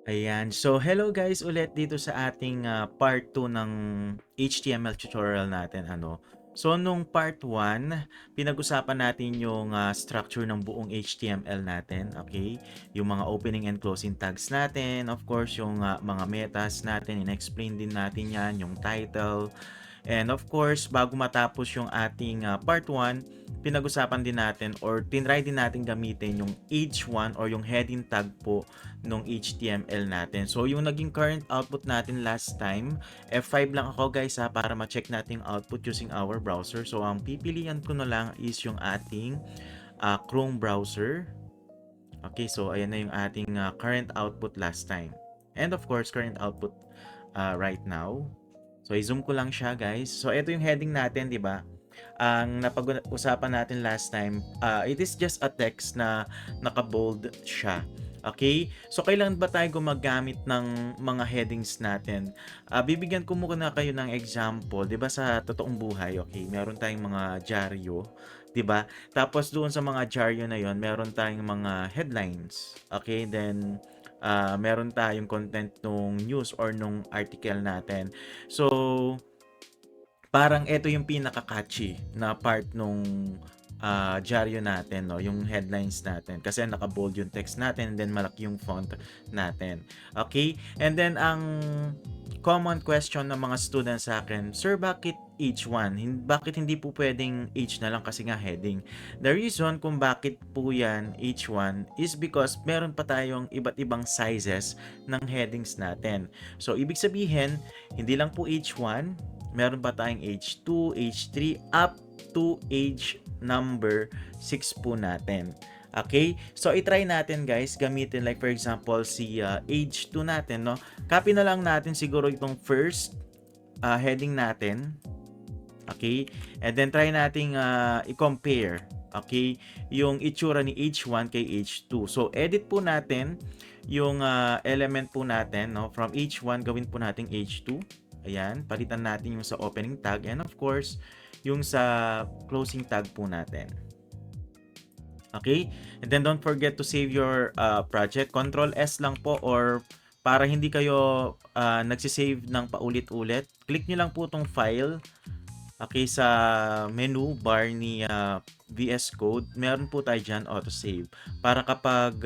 Ayan. So, hello guys ulit dito sa ating part 2 ng HTML tutorial natin. So, nung part 1, pinag-usapan natin yung structure ng buong HTML natin. Okay? Yung mga opening and closing tags natin. Of course, yung mga metas natin. In-explain din natin yan. Yung title. And of course, bago matapos yung ating part 1, pinag-usapan din natin or tinry din natin gamitin yung H1 or yung heading tag po nung HTML natin. So, yung naging current output natin last time, F5 lang ako guys para ma-check natin yung output using our browser. So, ang pipilian ko na lang is yung ating Chrome browser. Okay, so ayan na yung ating current output last time. And of course, current output right now. So, i-zoom ko lang siya guys. So, ito yung heading natin, di ba? Ang napag-usapan natin last time, it is just a text na naka-bold siya. Okay? So, kailan ba tayo gumagamit ng mga headings natin? Bibigyan ko muna kayo ng example. Di ba sa totoong buhay, okay, meron tayong mga dyaryo. Di ba? Tapos doon sa mga dyaryo na yon, meron tayong mga headlines. Okay? Then, meron tayong content nung news or nung article natin. So, parang ito yung pinaka-catchy na part nung dyaryo natin, no? Yung headlines natin. Kasi naka-bold yung text natin and then malaki yung font natin. Okay? And then, ang common question ng mga students sa akin, Sir, bakit H1? Bakit hindi po pwedeng H na lang kasi nga heading? The reason kung bakit po yan H1 is because meron pa tayong iba't ibang sizes ng headings natin. So, ibig sabihin, hindi lang po H1, meron pa tayong H2, H3, up to age number 6 po natin. Okay? So, i-try natin guys, gamitin like for example, si age 2 natin, no? Copy na lang natin siguro itong first heading natin. Okay? And then, try nating i-compare. Okay? Yung itsura ni H1 kay H2. So, edit po natin yung element po natin, no? From H1, gawin po natin H2. Ayan, palitan natin yung sa opening tag and of course, yung sa closing tag po natin. Okay? And then don't forget to save your project. Control S lang po or para hindi kayo nagsisave ng paulit-ulit, click nyo lang po itong file. Okay, sa menu bar ni VS Code, meron po tayo dyan auto-save. Para kapag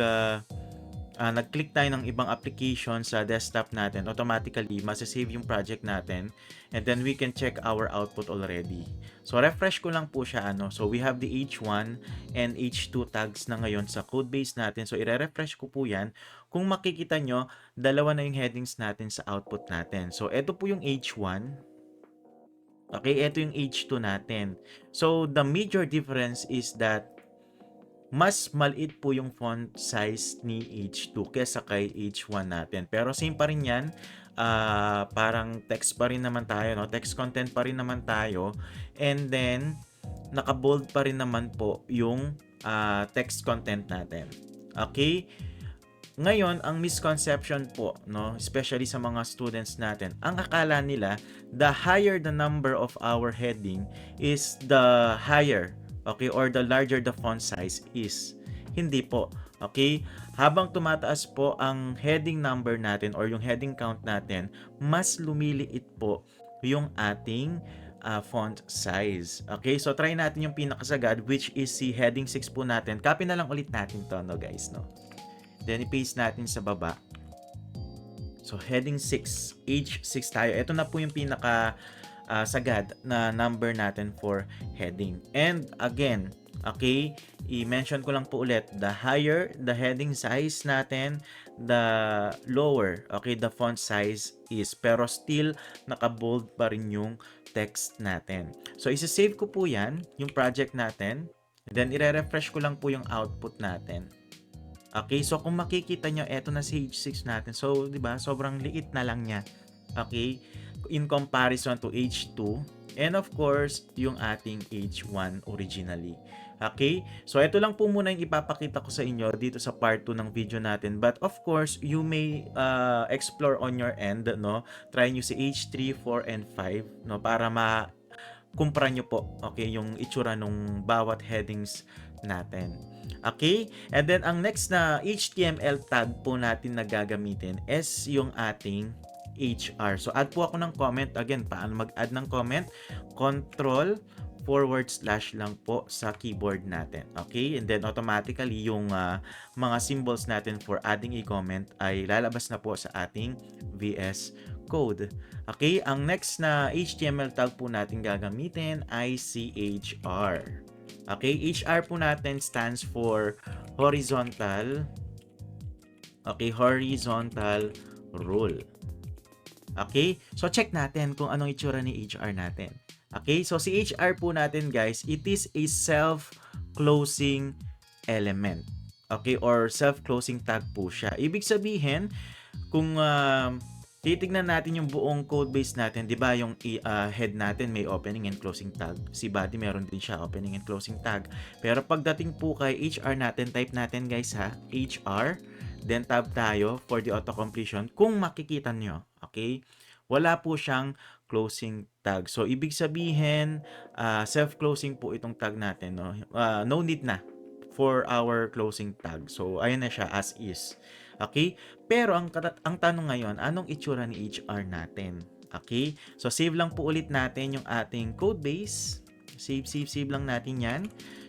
nag-click tayo ng ibang application sa desktop natin, automatically masasave yung project natin and then we can check our output already. So, refresh ko lang po siya. So, we have the H1 and H2 tags na ngayon sa code base natin. So, i-refresh ko po yan. Kung makikita nyo, dalawa na yung headings natin sa output natin. So, ito po yung H1. Okay, ito yung H2 natin. So, the major difference is that mas maliit po yung font size ni H2 kesa kay H1 natin. Pero same pa rin yan. Parang text pa rin naman tayo, no? Text content pa rin naman tayo. And then, naka-bold pa rin naman po yung text content natin. Okay? Ngayon, ang misconception po, no, especially sa mga students natin, ang akala nila, the higher the number of our heading is the higher, okay, or the larger the font size is. Hindi po. Okay? Habang tumataas po ang heading number natin or yung heading count natin, mas lumiliit po yung ating font size. Okay? So, try natin yung pinakasagad, which is si heading 6 po natin. Copy na lang ulit natin to, no, guys, no? Then, i-paste natin sa baba. So, heading 6. Age 6 tayo. Ito na po yung pinaka sagad na number natin for heading. And again, okay, i-mention ko lang po ulit, the higher the heading size natin, the lower, okay, the font size is. Pero still, naka-bold pa rin yung text natin. So, isa-save ko po yan, yung project natin. Then, i-refresh ko lang po yung output natin. Okay, so kung makikita nyo, eto na si H6 natin. So, di ba, sobrang liit na lang niya. Okay, in comparison to H2. And of course, yung ating H1 originally. Okay, so ito lang po muna yung ipapakita ko sa inyo dito sa part 2 ng video natin. But of course, you may explore on your end, no? Try nyo si H3, 4, and 5, no? Para kumpara nyo po, okay, yung itsura nung bawat headings natin. Okay? And then ang next na HTML tag po natin na gagamitin is yung ating HR. So add po ako ng comment. Again, paano mag-add ng comment? Control// lang po sa keyboard natin. Okay? And then automatically yung mga symbols natin for adding a comment ay lalabas na po sa ating VS Code. Okay? Ang next na HTML tag po natin gagamitin ay CHR. Okay, HR po natin stands for horizontal. Okay, horizontal rule. Okay, so check natin kung anong itsura ni HR natin. Okay, so si HR po natin guys, it is a self-closing element. Okay, or self-closing tag po siya. Ibig sabihin, kung titignan natin yung buong code base natin, 'di ba, yung head natin may opening and closing tag. Si body meron din siya opening and closing tag. Pero pagdating po kay HR natin, type natin guys ha, HR, then tab tayo for the auto completion. Kung makikita nyo, okay? Wala po siyang closing tag. So ibig sabihin, self-closing po itong tag natin, no? No need na for our closing tag. So ayan na siya as is. Okay? Pero ang tanong ngayon, anong itsura ni HR natin? Okay? So save lang po ulit natin yung ating code base. Save lang natin yan.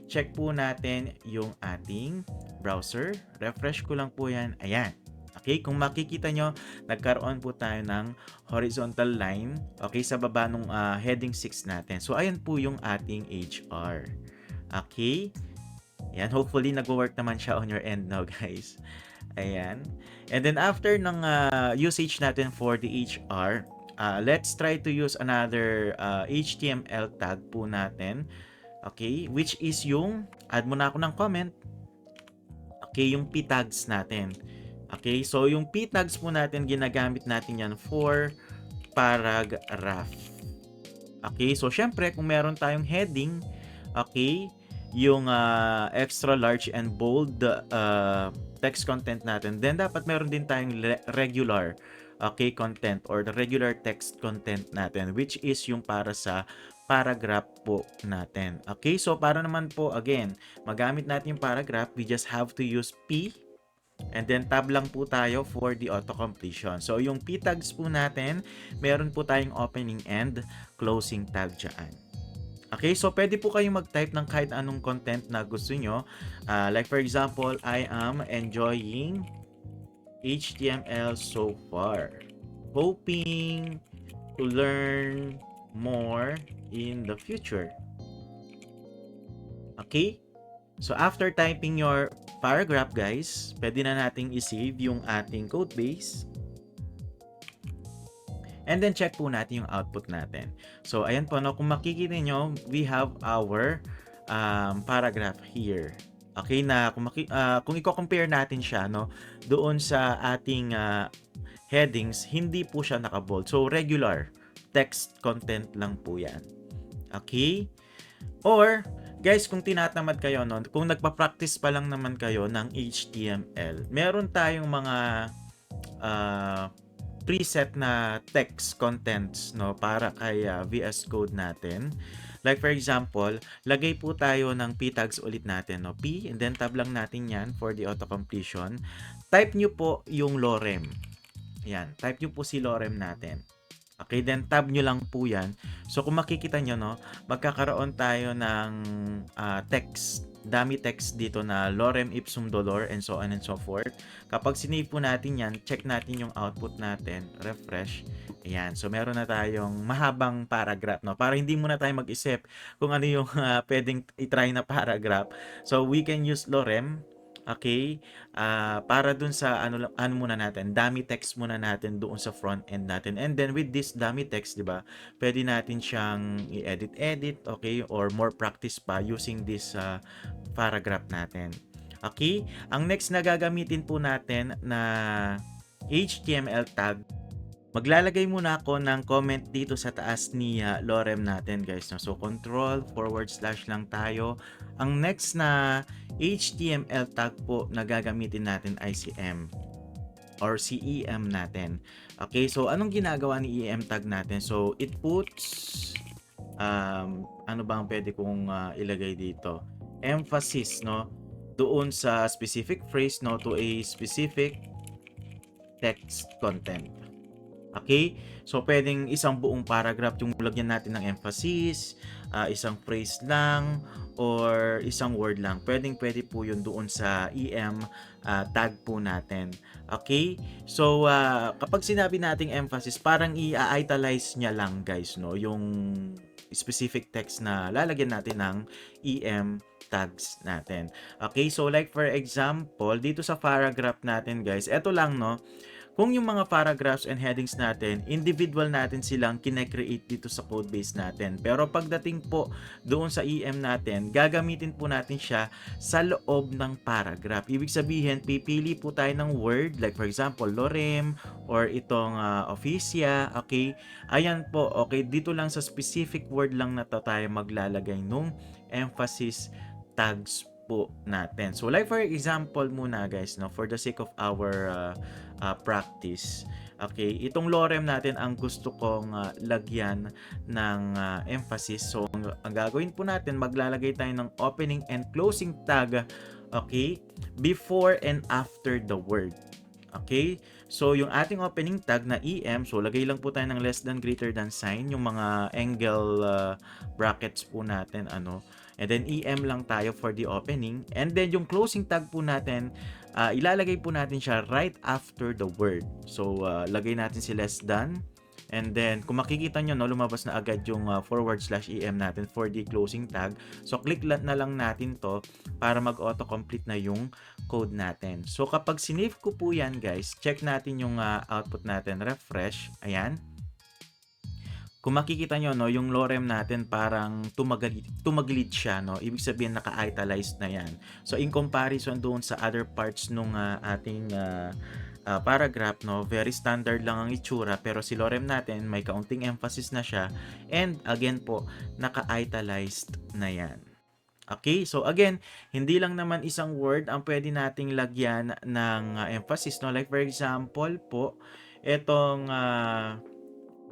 Check po natin yung ating browser. Refresh ko lang po yan. Ayan. Okay, kung makikita nyo, nagkaroon po tayo ng horizontal line, okay, sa baba ng heading 6 natin. So ayan po yung ating HR. Okay? Ayan, hopefully nag-work naman siya on your end now, guys. Ayan. And then after ng usage natin for the HR, let's try to use another HTML tag po natin. Okay, which is yung, add muna ako ng comment. Okay, yung p tags natin. Okay, so yung p tags po natin, ginagamit natin yan for paragraph. Okay, so syempre kung meron tayong heading, okay, yung extra large and bold text content natin, then dapat meron din tayong regular content or the regular text content natin, which is yung para sa paragraph po natin. Okay, so para naman po again magamit natin yung paragraph, we just have to use P and then tab lang po tayo for the auto completion. So yung P tags po natin, meron po tayong opening and closing tag dyan. Okay, so pwede po kayong mag-type ng kahit anong content na gusto nyo. Like for example, I am enjoying HTML so far. Hoping to learn more in the future. Okay? So after typing your paragraph guys, pwede na nating i-save yung ating code base. And then check po natin yung output natin. So ayan po, no, kung makikita nyo, we have our paragraph here. Okay, na kung i-compare natin siya, no, doon sa ating headings, hindi po siya naka-bold. So regular text content lang po yan. Okay? Or guys, kung tinatamad kayo, no, kung nagpa-practice pa lang naman kayo ng HTML, meron tayong mga preset na text contents, no, para kay VS Code natin. Like for example, lagay po tayo ng p tags ulit natin, no, p and then tab lang natin yan for the auto completion. Type nyo po yung lorem. Yan, type nyo po si lorem natin. Okay, then tab nyo lang po yan. So kung makikita nyo, no, magkakaroon tayo ng text, dami text dito na lorem ipsum dolor and so on and so forth. Kapag sinave po natin yan, check natin yung output natin, refresh. Ayan, so meron na tayong mahabang paragraph, no, para hindi muna tayo mag-isip kung ano yung pwedeng i-try na paragraph. So we can use lorem. Okay, para dun sa ano muna natin, dummy text muna natin doon sa front end natin. And then with this dummy text, 'di ba? Pwede natin siyang i-edit, okay, or more practice pa using this paragraph natin. Okay? Ang next na gagamitin po natin na HTML tag, maglalagay muna ako ng comment dito sa taas ni lorem natin guys. No? So control / lang tayo. Ang next na HTML tag po na gagamitin natin ay si M or si EM natin. Okay, so anong ginagawa ni EM tag natin? So it puts ano bang pwede kong ilagay dito? Emphasis, no? doon sa specific phrase, no, to a specific text content. Okay? So, pwedeng isang buong paragraph yung lagyan natin ng emphasis, isang phrase lang, or isang word lang. Pwedeng-pwede po yun doon sa EM tag po natin. Okay? So, kapag sinabi nating emphasis, parang i-italize niya lang, guys, no? Yung specific text na lalagyan natin ng EM tags natin. Okay? So, like for example, dito sa paragraph natin, guys, eto lang, no? Kung yung mga paragraphs and headings natin, individual natin silang kine-create dito sa code base natin. Pero pagdating po doon sa EM natin, gagamitin po natin siya sa loob ng paragraph. Ibig sabihin, pipili po tayo ng word, like for example, lorem, or itong officia, okay? Ayan po, okay, dito lang sa specific word lang na to tayo maglalagay nung emphasis tags po natin. So like for example muna guys, no, for the sake of our practice. Okay, itong lorem natin ang gusto kong lagyan ng emphasis. So ang gagawin po natin, maglalagay tayo ng opening and closing tag, okay, before and after the word. Okay? So, yung ating opening tag na EM, so lagay lang po tayo ng less than, greater than sign, yung mga angle brackets po natin, ano. And then, EM lang tayo for the opening. And then, yung closing tag po natin, ilalagay po natin siya right after the word. So, lagay natin si less than. And then, kung makikita nyo, no, lumabas na agad yung /EM natin for the closing tag. So, click na lang natin to para mag-auto-complete na yung code natin. So, kapag sinave ko po yan, guys, check natin yung output natin. Refresh. Ayan. Kung makikita nyo, no, yung lorem natin parang tumagilid siya, no? Ibig sabihin, naka-italized na yan. So, in comparison doon sa other parts nung ating paragraph, no, very standard lang ang itsura, pero si lorem natin may kaunting emphasis na siya, and again po, naka-italized na yan. Okay, so again, hindi lang naman isang word ang pwede nating lagyan ng emphasis, no, like for example po, etong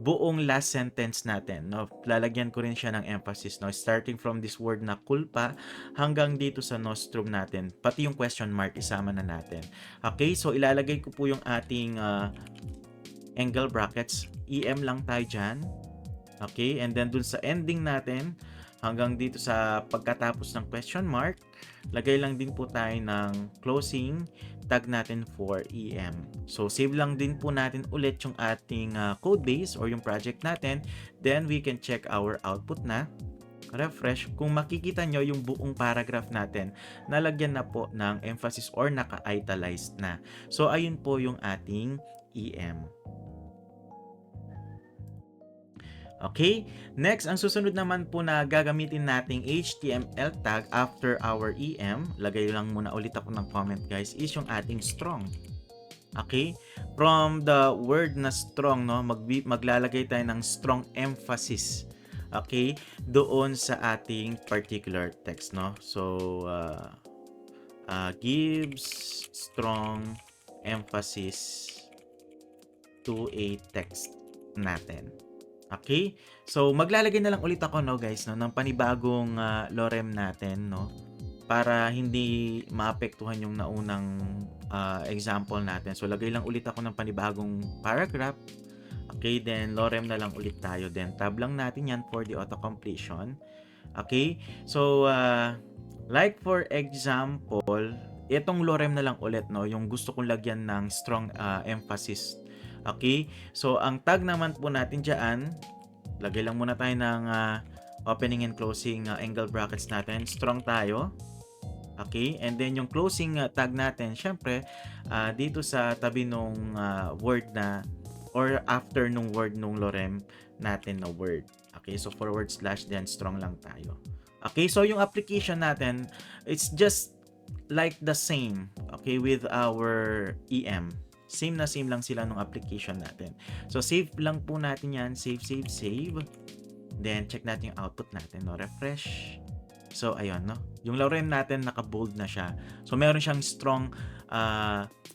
buong last sentence natin, no, lalagyan ko rin siya ng emphasis, no, starting from this word na kulpa hanggang dito sa nostrum natin, pati yung question mark isama na natin. Okay, so ilalagay ko po yung ating angle brackets, EM lang tayo dyan. Okay, and then dun sa ending natin hanggang dito sa pagkatapos ng question mark, lagay lang din po tayo ng closing tag natin for EM. So, save lang din po natin ulit yung ating code base or yung project natin. Then, we can check our output na. Refresh. Kung makikita nyo yung buong paragraph natin, nalagyan na po ng emphasis or naka-italiced na. So, ayun po yung ating EM. Okay? Next, ang susunod naman po na gagamitin nating HTML tag after our EM, lagay lang muna ulit ako ng comment guys, is yung ating strong. Okay? From the word na strong, no, maglalagay tayo ng strong emphasis. Okay? Doon sa ating particular text, no? So, gives strong emphasis to a text natin. Okay? So, maglalagay na lang ulit ako, no, guys, no, ng panibagong lorem natin, no, para hindi maapektuhan yung naunang example natin. So, lagay lang ulit ako ng panibagong paragraph. Okay, then lorem na lang ulit tayo. Then, tab lang natin yan for the auto-completion. Okay? So, like for example, itong lorem na lang ulit, no, yung gusto kong lagyan ng strong emphasis. Okay? So, ang tag naman po natin dyan, lagay lang muna tayo ng opening and closing angle brackets natin. Strong tayo. Okay? And then, yung closing tag natin, syempre, dito sa tabi nung word na, or after nung word nung lorem natin na word. Okay? So, forward slash, then strong lang tayo. Okay? So, yung application natin, it's just like the same, okay, with our EM. Same na same lang sila nung application natin. So, save lang po natin yan. Save, save, save. Then, check natin yung output natin. No? Refresh. So, ayun, no? Yung lorem natin, naka-bold na siya. So, meron siyang strong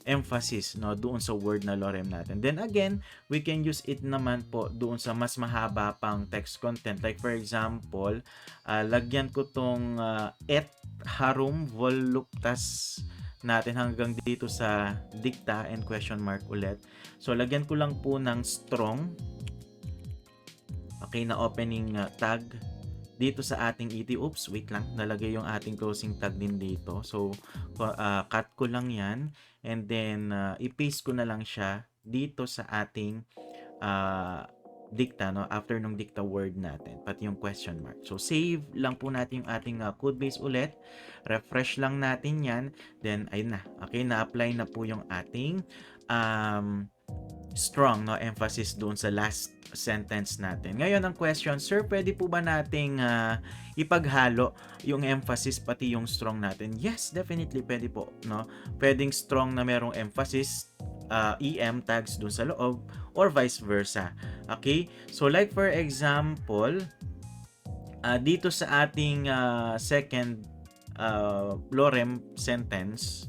emphasis, no, doon sa word na lorem natin. Then again, we can use it naman po doon sa mas mahaba pang text content. Like for example, lagyan ko tong et harum voluptas natin hanggang dito sa dicta and question mark ulit. So lagyan ko lang po ng strong, okay, na opening tag dito sa ating ET. Oops, wait lang. Nalagay yung ating closing tag din dito. So, cut ko lang yan. And then, i-paste ko na lang siya dito sa ating dicta, no? After nung dicta word natin. Pati yung question mark. So, save lang po natin yung ating code base ulit. Refresh lang natin yan. Then, ayun na. Okay, na-apply na po yung ating strong, no, emphasis doon sa last sentence natin. Ngayon ang question, sir, pwede po ba nating ipaghalo yung emphasis pati yung strong natin? Yes, definitely pwede po, no? Pwedeng strong na merong emphasis, EM tags doon sa loob, or vice versa. Okay? So like for example, dito sa ating second lorem sentence,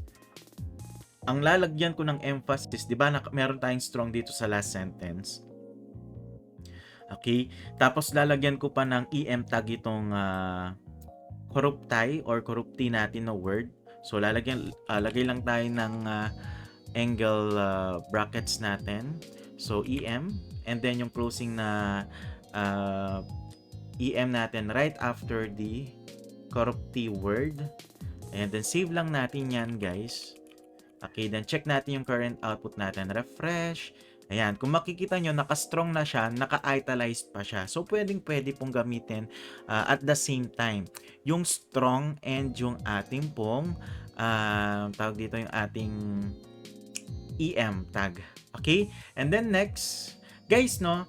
ang lalagyan ko ng emphasis, di ba, meron tayong strong dito sa last sentence. Okay? Tapos lalagyan ko pa ng EM tag itong corrupti or corrupti natin na word. So lagay lang tayo ng angle brackets natin. So EM, and then yung closing na EM natin right after the corrupti word. And then save lang natin yan, guys. Okay, then check natin yung current output natin. Refresh. Ayan, kung makikita nyo, naka-strong na siya, naka-italiced pa siya. So, pwede pong gamitin at the same time. Yung strong and yung ating pong, tawag dito yung ating EM tag. Okay? And then next, guys, no,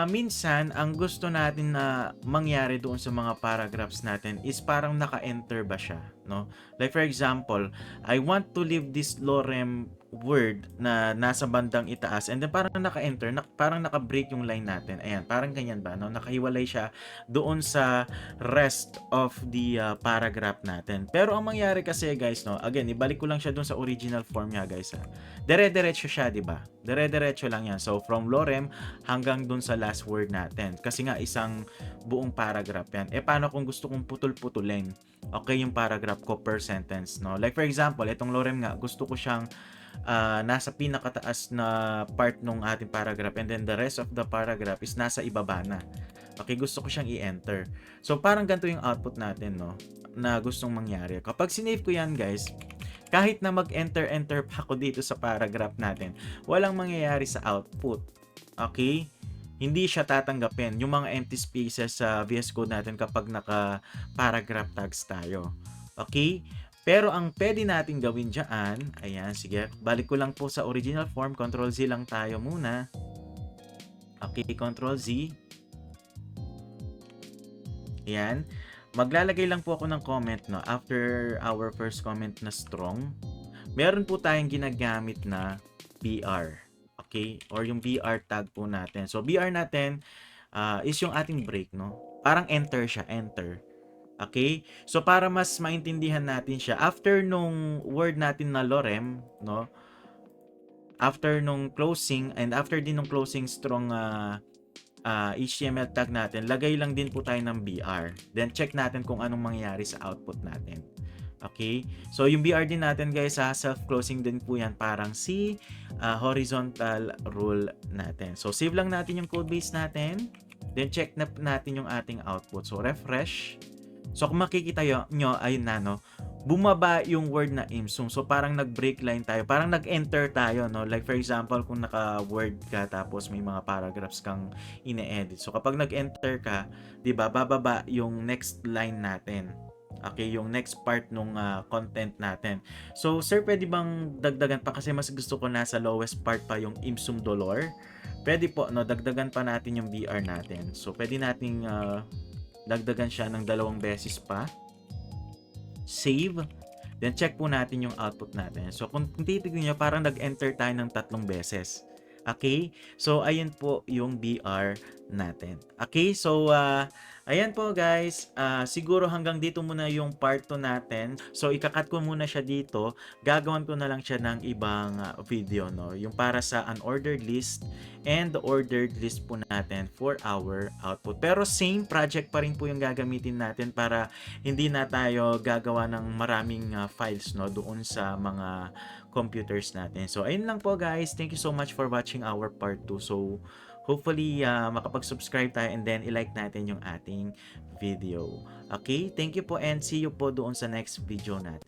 minsan, ang gusto natin na mangyari doon sa mga paragraphs natin is parang naka-enter ba siya, no? Like for example, I want to leave this lorem word na nasa bandang itaas and then parang naka-enter, parang naka-break yung line natin. Ayan, parang ganyan ba, no? Nakahiwalay siya doon sa rest of the paragraph natin. Pero ang mangyari kasi, guys, no, again, ibalik ko lang siya doon sa original form niya, guys, ha. Dire-diretso siya, di ba? Dire-diretso lang yan. So, from lorem hanggang doon sa last word natin. Kasi nga, isang buong paragraph yan. Paano kung gusto kong putol-putulin? Okay, yung paragraph ko per sentence, no? Like for example, itong lorem nga, gusto ko siyang nasa pinakataas na part ng ating paragraph and then the rest of the paragraph is nasa ibaba na. Okay, gusto ko siyang i-enter. So, parang ganito yung output natin, no? Na gustong mangyari. Kapag sinave ko yan, guys, kahit na mag-enter pa ako dito sa paragraph natin, walang mangyayari sa output. Okay? Hindi siya tatanggapin yung mga empty spaces sa VS Code natin kapag naka-paragraph tags tayo. Okay? Pero ang pwede natin gawin dyan, ayan, sige, balik ko lang po sa original form, Ctrl Z lang tayo muna. Okay, Ctrl Z. Ayan. Maglalagay lang po ako ng comment, no, after our first comment na strong. Meron po tayong ginagamit na BR. Okay? Or yung BR tag po natin. So, BR natin is yung ating break, no? Parang enter siya, enter. Okay? So, para mas maintindihan natin siya, after nung word natin na lorem, no? After nung closing, and after din nung closing strong HTML tag natin, lagay lang din po tayo ng BR. Then, check natin kung anong mangyayari sa output natin. Okay? So, yung BR din natin, guys, self-closing din po yan. Parang si horizontal rule natin. So, save lang natin yung code base natin. Then, check na natin yung ating output. So, refresh. So, kung makikita nyo, ayun na, no? Bumaba yung word na imsum. So, parang nag-break line tayo. Parang nag-enter tayo, no? Like, for example, kung naka-word ka, tapos may mga paragraphs kang ine-edit. So, kapag nag-enter ka, di ba, bababa yung next line natin. Okay, yung next part nung content natin. So, sir, pwede bang dagdagan pa kasi mas gusto ko nasa lowest part pa yung imsum dolor? Pwede po, no, dagdagan pa natin yung BR natin. So, pwede nating dagdagan siya ng 2 beses pa. Save. Then, check po natin yung output natin. So, kung titignan nyo, parang nag-enter tayo ng 3 beses. Okay? So, ayun po yung BR natin. Okay? So, ayan po guys. Siguro hanggang dito muna yung part 2 natin. So, ikakat ko muna siya dito. Gagawan ko na lang siya ng ibang video, no? Yung para sa unordered list and the ordered list po natin for our output. Pero same project pa rin po yung gagamitin natin para hindi na tayo gagawa ng maraming files, no? Doon sa mga computers natin. So, ayun lang po guys. Thank you so much for watching our part 2. So, hopefully, makapag-subscribe tayo and then i-like natin yung ating video. Okay? Thank you po and see you po doon sa next video natin.